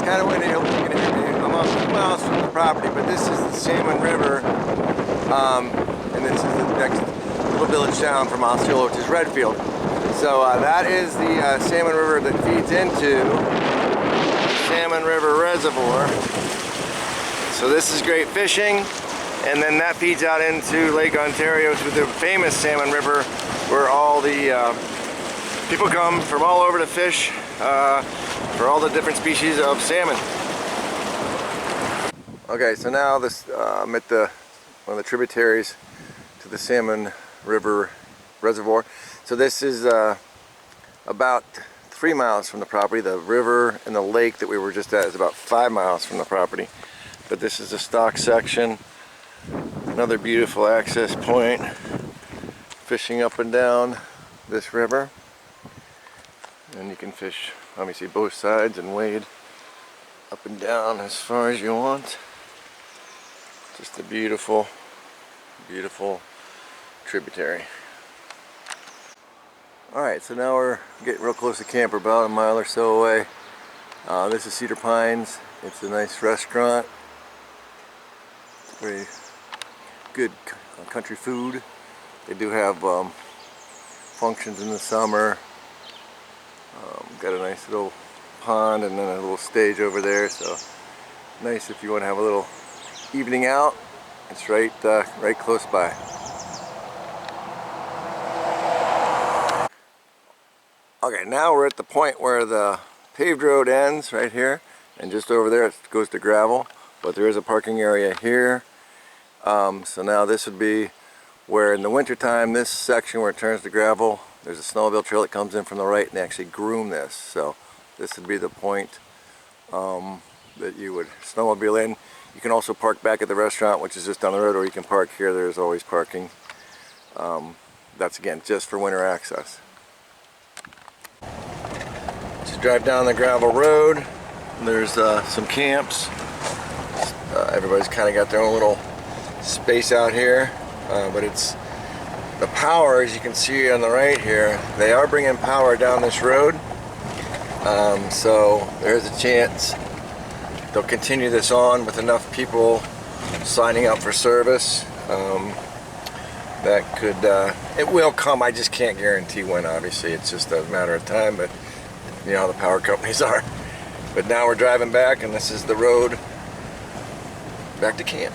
kind of went in, I'm a few miles from the property, but this is the Salmon River, and this is the next little village down from Osceola, which is Redfield. So that is the Salmon River that feeds into Salmon River Reservoir. So this is great fishing, and then that feeds out into Lake Ontario to the famous Salmon River, where all the people come from all over to fish for all the different species of salmon. Okay, so now this I'm at one of the tributaries to the Salmon River Reservoir. So this is about 3 miles from the property. The river and the lake that we were just at is about 5 miles from the property. But this is the stock section. Another beautiful access point. Fishing up and down this river. And you can fish, obviously, both sides and wade up and down as far as you want. Just a beautiful, beautiful tributary. Alright, so now we're getting real close to camp. We're about a mile or so away. This is Cedar Pines. It's a nice restaurant. Very good country food. They do have functions in the summer. Got a nice little pond and then a little stage over there, so nice if you want to have a little evening out. It's right close by. Okay, now we're at the point where the paved road ends right here, and just over there it goes to gravel, but there is a parking area here. So now this would be where in the winter time, this section where it turns to gravel, there's a snowmobile trail that comes in from the right, and they actually groom this. So this would be the point that you would snowmobile in. You can also park back at the restaurant, which is just down the road, or you can park here. There's always parking. That's again just for winter access. Just drive down the gravel road. There's some camps. Everybody's kind of got their own little space out here, but it's the power, as you can see on the right here, they are bringing power down this road, so there's a chance they'll continue this on with enough people signing up for service. That could, it will come. I just can't guarantee when. Obviously, it's just a matter of time, but you know how the power companies are. But now we're driving back, and this is the road back to camp.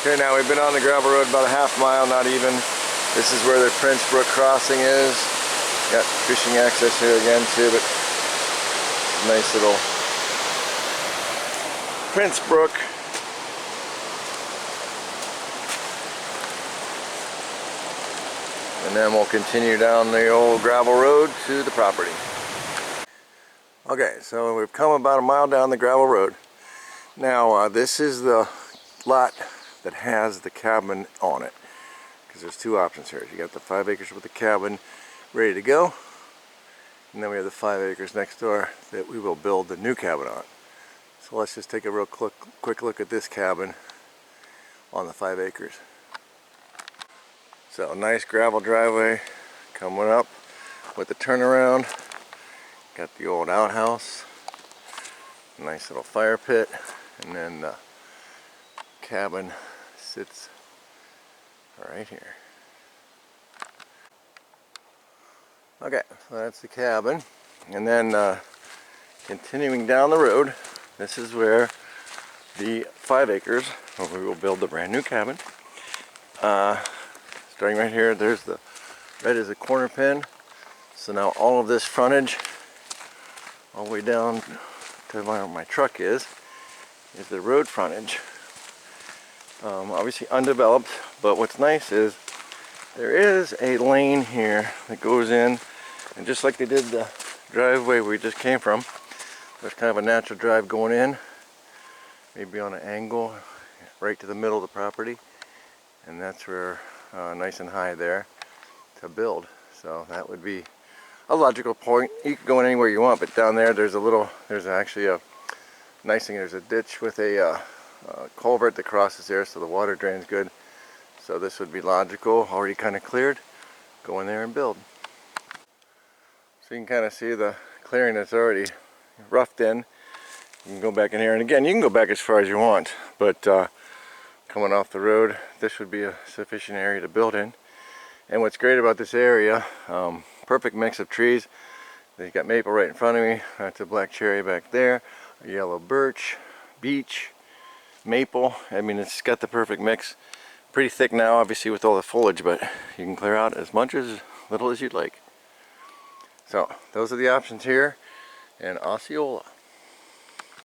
Okay, now we've been on the gravel road about a half mile, not even. This is where the Prince Brook crossing is. Got fishing access here again too, but nice little Prince Brook. And then we'll continue down the old gravel road to the property. Okay, so we've come about a mile down the gravel road. Now this is the lot that has the cabin on it, because there's two options here. You got the 5 acres with the cabin ready to go, and then we have the 5 acres next door that we will build the new cabin on. So let's just take a real quick look at this cabin on the 5 acres. So nice gravel driveway coming up with the turnaround. Got the old outhouse, nice little fire pit, and then the cabin sits right here. Okay, so that's the cabin, and then continuing down the road, this is where the 5 acres where we will build the brand new cabin. Starting right here, there's the red is a corner pin. So now all of this frontage, all the way down to where my truck is the road frontage. Obviously undeveloped, but what's nice is there is a lane here that goes in, and just like they did the driveway we just came from, there's kind of a natural drive going in, maybe on an angle right to the middle of the property, and that's where nice and high there to build. So that would be a logical point. You can go in anywhere you want, but down there there's actually a nice thing. There's a ditch with a culvert that crosses there, so the water drains good. So this would be logical, already kind of cleared. Go in there and build. So you can kind of see the clearing that's already roughed in. You can go back in here, and again, you can go back as far as you want, but coming off the road, this would be a sufficient area to build in. And what's great about this area, perfect mix of trees. You got maple right in front of me, that's a black cherry back there, a yellow birch, beech, maple. I mean, it's got the perfect mix. Pretty thick now, obviously, with all the foliage, but you can clear out as much as little as you'd like. So those are the options here in Osceola.